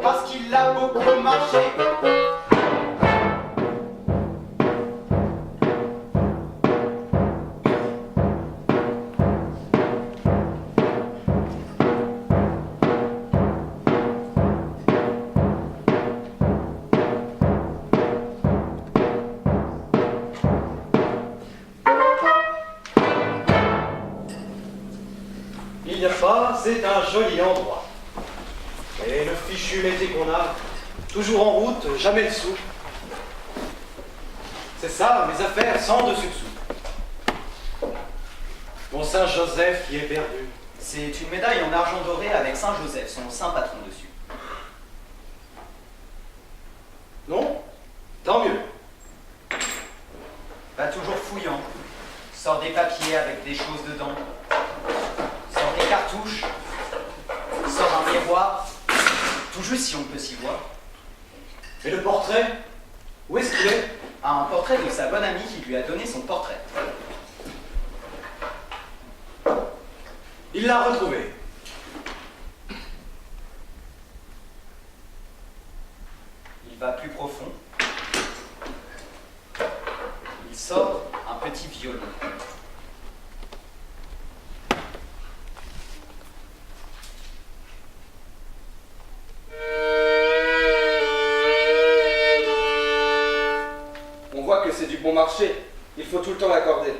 parce qu'il a beaucoup marché. Il n'y a pas, c'est un joli endroit. Et le fichu métier qu'on a, toujours en route, jamais le sou. C'est ça, mes affaires sans dessus-dessous. Mon Saint-Joseph y est perdu. C'est une médaille en argent doré avec Saint-Joseph, son saint patron dessus. Non? Tant mieux. Pas toujours fouillant. Sort des papiers avec des choses dedans. Sort des cartouches. Sort un miroir. Tout juste si on peut s'y voir. Et le portrait? Où est-ce qu'il est? Un portrait de sa bonne amie qui lui a donné son portrait. Il l'a retrouvé. Il va plus profond. Il sort un petit violon. On voit que c'est du bon marché. Il faut tout le temps l'accorder.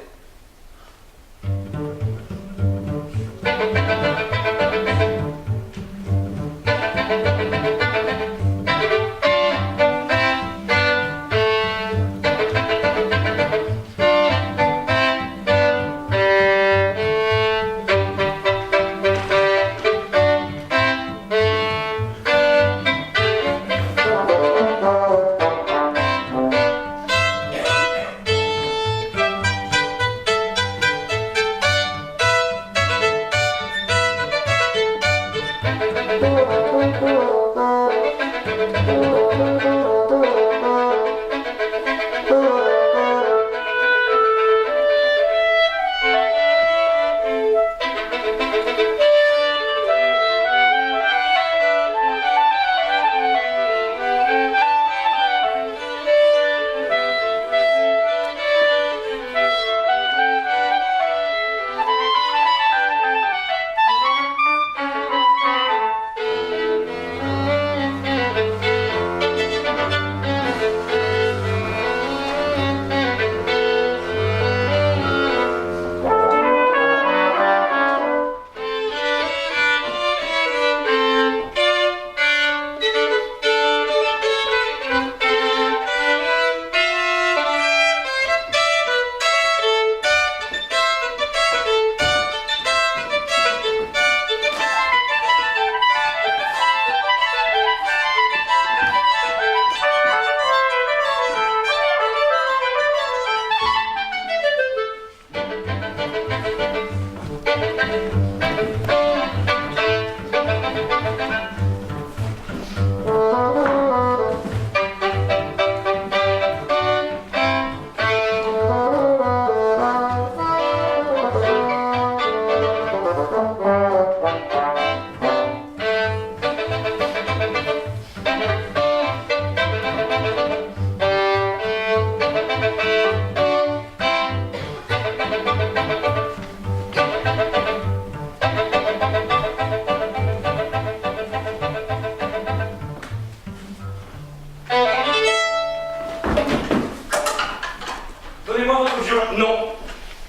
moi votre violon. Non.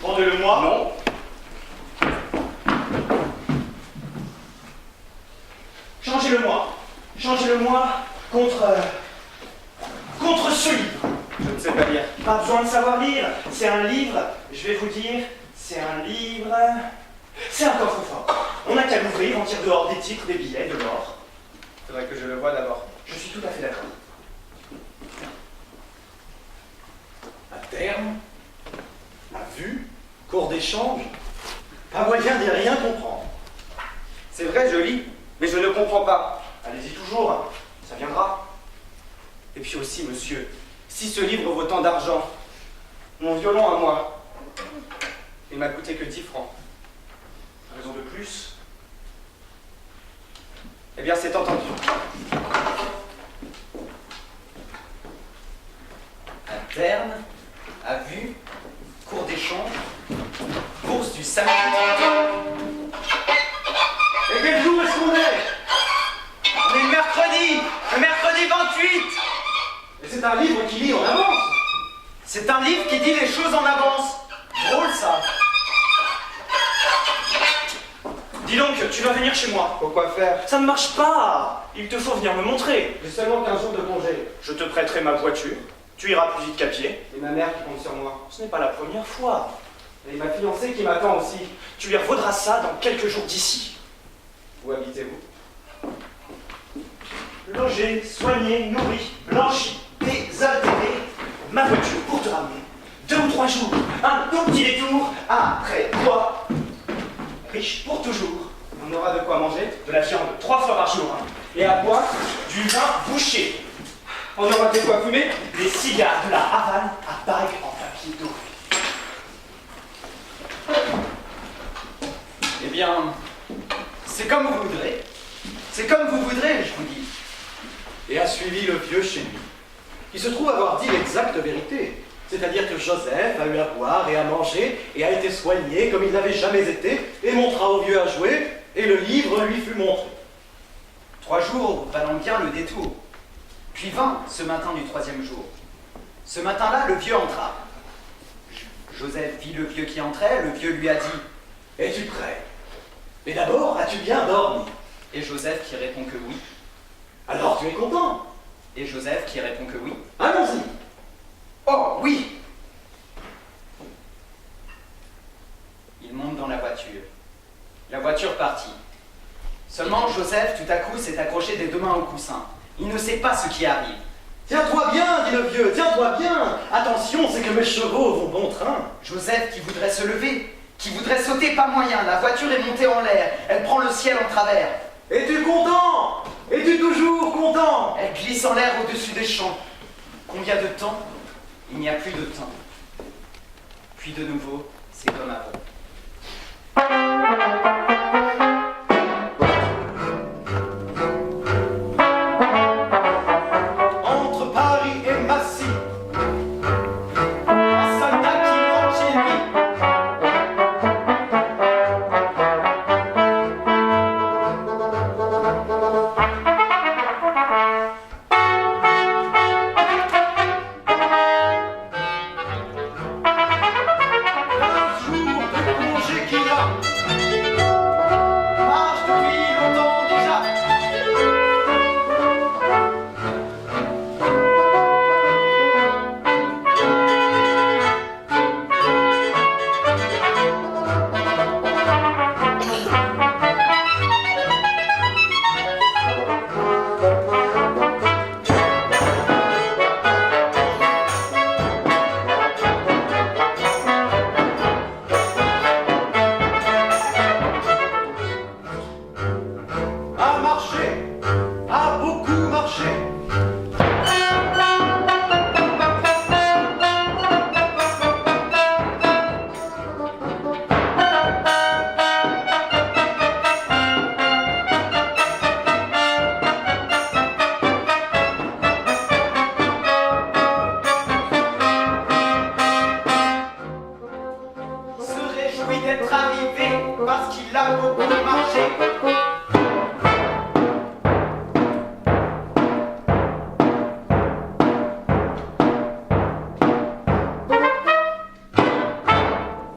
Rendez-le-moi. Non. Changez-le-moi. Changez-le-moi contre ce livre. Je ne sais pas lire. Pas besoin de savoir lire. C'est un livre, je vais vous dire, c'est un livre... C'est un coffre-fort. On n'a qu'à l'ouvrir, on tire dehors des titres, des billets, de l'or. Faudrait que je le voie d'abord. Je suis tout à fait d'accord. À terme, à vue, cours d'échange, pas moyen d'y rien comprendre. C'est vrai, je lis, mais je ne comprends pas. Allez-y toujours, ça viendra. Et puis aussi, monsieur, si ce livre vaut tant d'argent, mon violon à moi, il m'a coûté que 10 francs. Raison de plus. Eh bien, c'est entendu. À terme, à vue, cours d'échange, course du samedi. Et quel jour est-ce qu'on est? On est le mercredi 28. Et c'est un livre qui lit en avance. C'est un livre qui dit les choses en avance. Drôle ça. Dis donc, tu vas venir chez moi. Pourquoi faire? Ça ne marche pas. Il te faut venir me montrer. J'ai seulement 15 jours de congé. Je te prêterai ma voiture. Tu iras plus vite qu'à pied. Et ma mère qui compte sur moi. Ce n'est pas la première fois. Et ma fiancée qui m'attend aussi. Tu lui revaudras ça dans quelques jours d'ici. Où habitez-vous? Logé, soigné, nourri, blanchi, désaltéré. Ma voiture pour te ramener. 2 ou 3 jours. Un tout petit détour. Après toi. Riche pour toujours. On aura de quoi manger? De la viande 3 fois par jour. Et à boire? Du vin bouché. On aura de quoi fumer? Des cigares de la Havane à bague en papier doré. Eh bien, c'est comme vous voudrez. C'est comme vous voudrez, je vous dis. Et a suivi le vieux chez lui, qui se trouve avoir dit l'exacte vérité. C'est-à-dire que Joseph a eu à boire et à manger, et a été soigné comme il n'avait jamais été, et montra au vieux à jouer, et le livre lui fut montré. 3 jours valant bien le détour. Puis vint ce matin du 3e jour. Ce matin-là, le vieux entra. Joseph vit le vieux qui entrait, le vieux lui a dit « Es-tu prêt? Mais d'abord, as-tu bien dormi? » Et Joseph qui répond que oui. Alors tu es content? Et Joseph qui répond que oui. Allons-y. Oh, oui! Il monte dans la voiture. La voiture partit. Seulement, Joseph, tout à coup, s'est accroché des 2 mains au coussin. Il ne sait pas ce qui arrive. Tiens-toi bien, dit le vieux, tiens-toi bien. Attention, c'est que mes chevaux vont bon train. Joseph qui voudrait se lever, qui voudrait sauter, pas moyen. La voiture est montée en l'air. Elle prend le ciel en travers. Es-tu content? Es-tu toujours content? Elle glisse en l'air au-dessus des champs. Combien de temps? Il n'y a plus de temps. Puis de nouveau, c'est comme avant. Entre Paris et Massy, Un soldat qui rentre chez lui. un jour de congé qu'il a. Marche depuis longtemps déjà. A marché, a beaucoup marché. Se réjouit d'être arrivé parce qu'il a beaucoup marché.